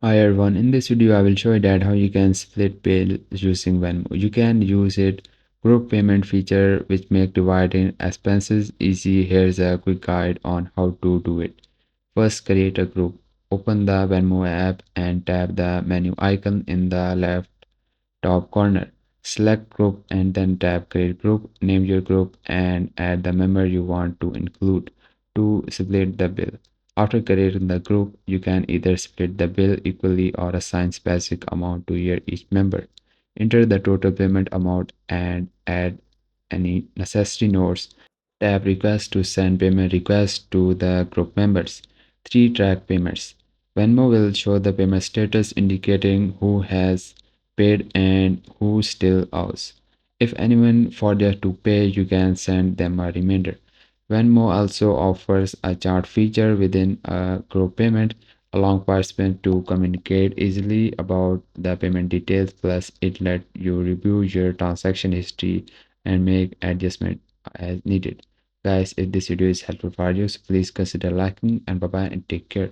Hi everyone, in this video I will show you that how you can split bill using Venmo. You can use it group payment feature which make dividing expenses easy. Here's a quick guide on how to do it. First, create a group. Open the Venmo app and tap the menu icon in the left top corner. Select group and then tap create group. Name your group and add the member you want to include to split the bill. After creating the group, you can either split the bill equally or assign specific amount to each member. Enter the total payment amount and add any necessary notes. Tap request to send payment request to the group members. 3. Track payments. Venmo will show the payment status indicating who has paid and who still owes. If anyone forgets to pay, you can send them a reminder. Venmo also offers a chat feature within a group payment, allowing participants to communicate easily about the payment details. Plus, it lets you review your transaction history and make adjustments as needed. Guys, if this video is helpful for you, so please consider liking and bye bye and take care.